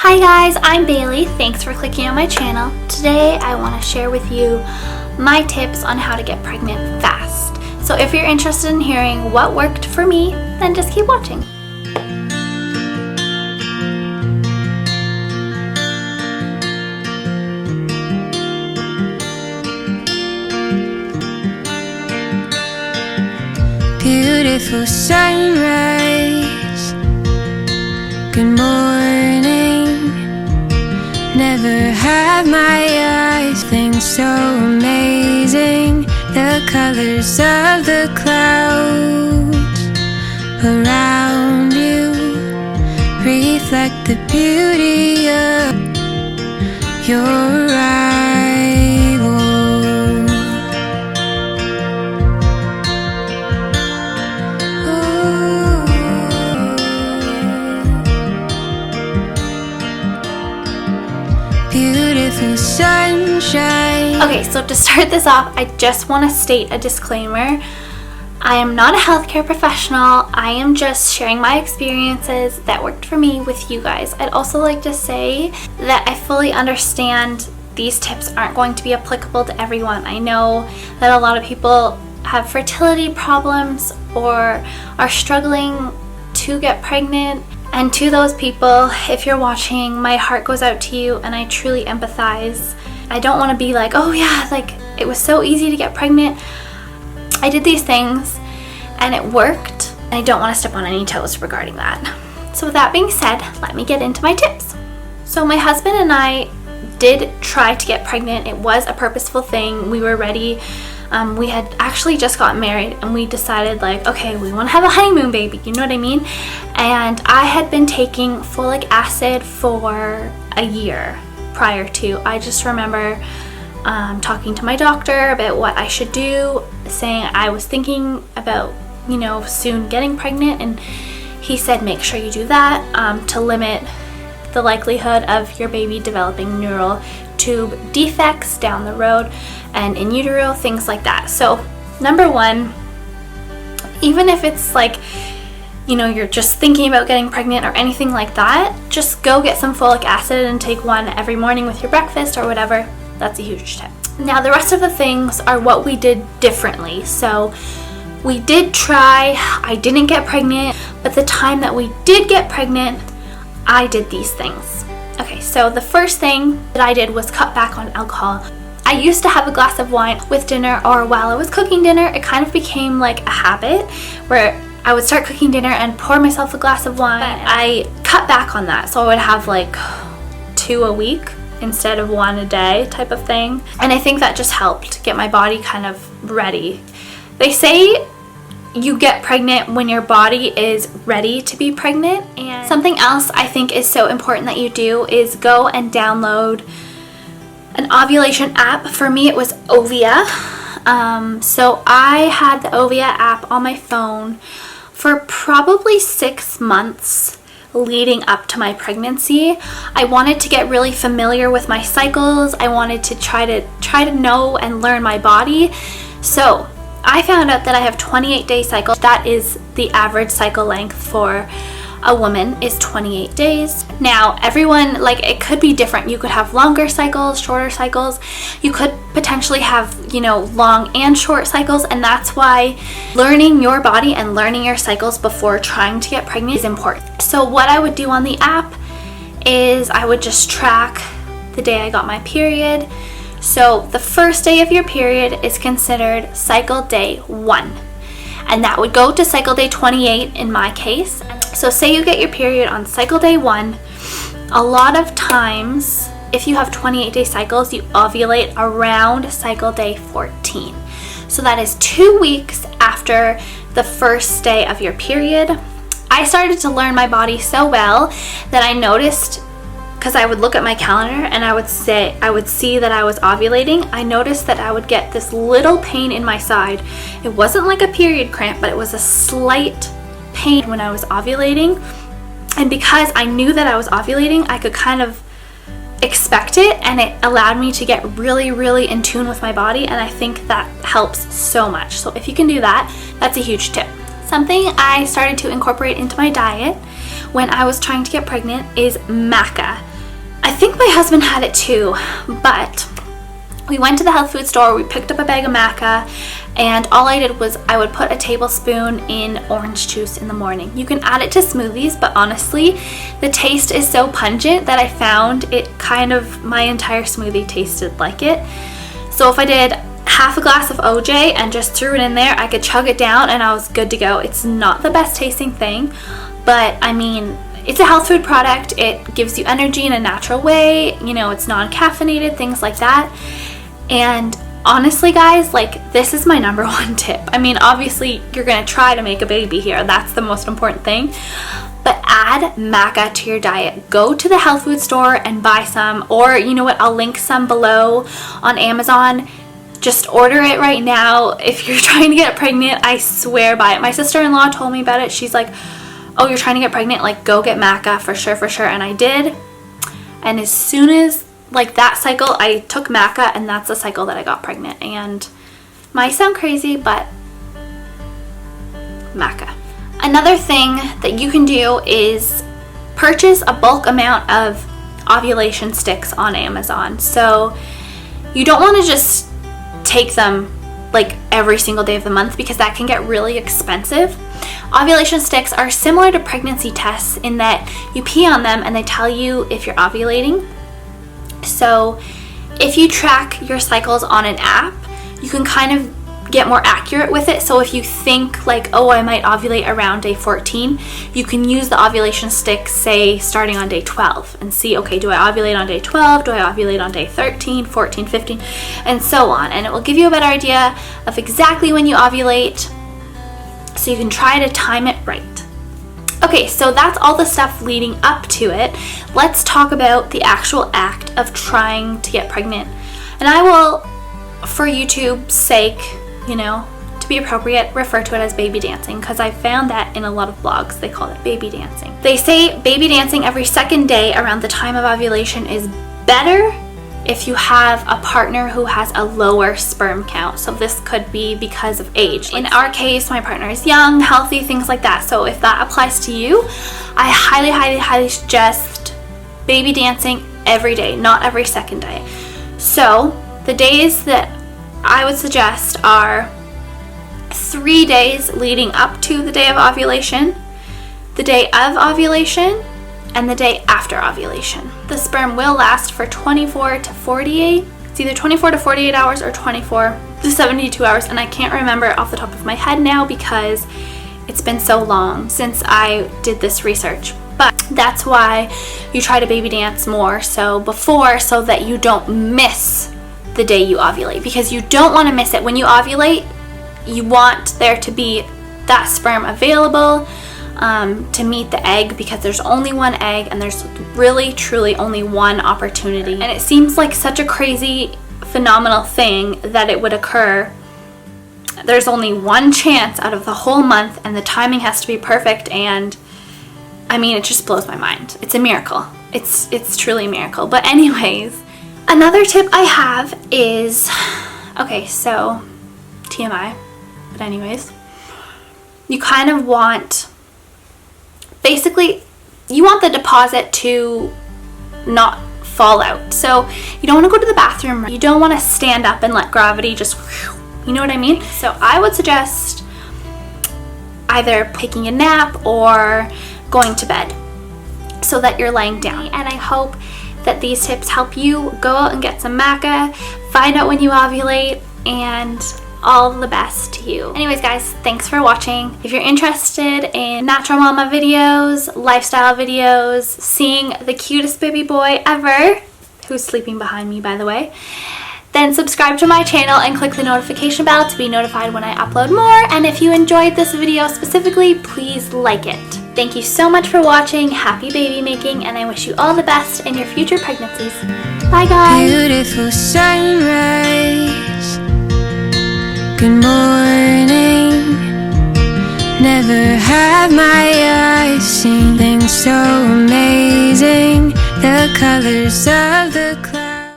Hi guys, I'm Bailey. Thanks for clicking on my channel. Today I want to share with you my tips on how to get pregnant fast. So if you're interested in hearing what worked for me, then just keep watching. Beautiful sunrise, good morning. Never have my eyes things so amazing. The colors of the clouds around you reflect the beauty of your arrival. Beautiful sunshine. Okay, so to start this off, I just want to state a disclaimer. I am not a healthcare professional. I am just sharing my experiences that worked for me with you guys. I'd also like to say that I fully understand these tips aren't going to be applicable to everyone. I know that a lot of people have fertility problems or are struggling to get pregnant. And to those people, if you're watching, my heart goes out to you and I truly empathize. I don't want to be like, oh yeah, like it was so easy to get pregnant. I did these things and it worked. And I don't want to step on any toes regarding that. So with that being said, let me get into my tips. So my husband and I did try to get pregnant. It was a purposeful thing. We were ready. We had actually just gotten married and we decided like, okay, we want to have a honeymoon baby, you know what I mean? And I had been taking folic acid for a year prior to. I just remember talking to my doctor about what I should do, saying I was thinking about, soon getting pregnant, and he said make sure you do that to limit the likelihood of your baby developing neural tube defects down the road and in utero, things like that. So number one, even if it's like, you're just thinking about getting pregnant or anything like that, just go get some folic acid and take one every morning with your breakfast or whatever. That's a huge tip. Now the rest of the things are what we did differently. So we did try, I didn't get pregnant, but the time that we did get pregnant, I did these things. Okay, so the first thing that I did was cut back on alcohol. I used to have a glass of wine with dinner or while I was cooking dinner. It kind of became like a habit where I would start cooking dinner and pour myself a glass of wine. I cut back on that, so I would have like 2 a week instead of 1 a day type of thing. And I think that just helped get my body kind of ready. They say you get pregnant when your body is ready to be pregnant. And something else I think is so important that you do is go and download an ovulation app. For me it was Ovia. So I had the Ovia app on my phone for probably 6 months leading up to my pregnancy. I wanted to get really familiar with my cycles. I wanted to try to know and learn my body. So I found out that I have 28-day cycles. That is the average cycle length for a woman is 28 days. Now everyone, it could be different. You could have longer cycles, shorter cycles. You could potentially have, long and short cycles, and that's why learning your body and learning your cycles before trying to get pregnant is important. So what I would do on the app is I would just track the day I got my period. So the first day of your period is considered cycle day 1. And that would go to cycle day 28 in my case. So say you get your period on cycle day 1, a lot of times if you have 28-day cycles, you ovulate around cycle day 14. So that is 2 weeks after the first day of your period. I started to learn my body so well that I noticed, because I would look at my calendar and I would see that I was ovulating. I noticed that I would get this little pain in my side. It wasn't like a period cramp, but it was a slight pain when I was ovulating. And because I knew that I was ovulating, I could kind of expect it, and it allowed me to get really, really in tune with my body, and I think that helps so much. So if you can do that, that's a huge tip. Something I started to incorporate into my diet when I was trying to get pregnant is maca. my husband had it too, but we went to the health food store, we picked up a bag of maca, and all I did was I would put a tablespoon in orange juice in the morning. You can add it to smoothies, but honestly, the taste is so pungent that I found it my entire smoothie tasted like it. So if I did half a glass of OJ and just threw it in there, I could chug it down and I was good to go. It's not the best tasting thing, but I mean, it's a health food product. It gives you energy in a natural way. You know, it's non-caffeinated, things like that. And honestly, guys, like, this is my number one tip. I mean, obviously, you're gonna try to make a baby here. That's the most important thing. But add maca to your diet. Go to the health food store and buy some, or you know what, I'll link some below on Amazon. Just order it right now. If you're trying to get pregnant, I swear by it. My sister-in-law told me about it. She's like, oh, you're trying to get pregnant? Like, go get maca for sure, for sure. And I did. And as soon as, like, that cycle, I took maca, and that's the cycle that I got pregnant. And might sound crazy, but maca. Another thing that you can do is purchase a bulk amount of ovulation sticks on Amazon. So you don't want to just take them like every single day of the month, because that can get really expensive. Ovulation sticks are similar to pregnancy tests in that you pee on them and they tell you if you're ovulating. So if you track your cycles on an app, you can kind of get more accurate with it. So if you think like, oh, I might ovulate around day 14, you can use the ovulation stick, say starting on day 12, and see, okay, do I ovulate on day 12? Do I ovulate on day 13, 14, 15, and so on. And it will give you a better idea of exactly when you ovulate, so you can try to time it right. Okay, so that's all the stuff leading up to it. Let's talk about the actual act of trying to get pregnant. And I will, for YouTube's sake, you know, to be appropriate, refer to it as baby dancing, because I found that in a lot of blogs they call it baby dancing. They say baby dancing every second day around the time of ovulation is better if you have a partner who has a lower sperm count. So this could be because of age. In our case, my partner is young, healthy, things like that. So if that applies to you, I highly, highly, highly suggest baby dancing every day, not every second day. So the days that I would suggest are 3 days leading up to the day of ovulation, the day of ovulation, and the day after ovulation. The sperm will last for 24 to 48. It's either 24 to 48 hours or 24 to 72 hours, and I can't remember off the top of my head now because it's been so long since I did this research. But that's why you try to baby dance more so before, so that you don't miss the day you ovulate, because you don't want to miss it. When you ovulate, you want there to be that sperm available to meet the egg, because there's only one egg and there's really truly only one opportunity. And it seems like such a crazy phenomenal thing that it would occur. There's only one chance out of the whole month, and the timing has to be perfect, and I mean, it just blows my mind. It's a miracle. It's truly a miracle. But anyways, another tip I have is, okay, so TMI, but anyways, you kind of want, basically, you want the deposit to not fall out. So you don't want to go to the bathroom. You don't want to stand up and let gravity just, you know what I mean? So I would suggest either taking a nap or going to bed so that you're laying down. And I hope that these tips help you go out and get some maca, find out when you ovulate, and all the best to you. Anyways, guys, thanks for watching. If you're interested in natural mama videos, lifestyle videos, seeing the cutest baby boy ever, who's sleeping behind me, by the way, then subscribe to my channel and click the notification bell to be notified when I upload more. And if you enjoyed this video specifically, please like it. Thank you so much for watching. Happy baby making, and I wish you all the best in your future pregnancies. Bye, guys. Beautiful sunrise. Good morning. Never have my eyes seen things so amazing. The colors of the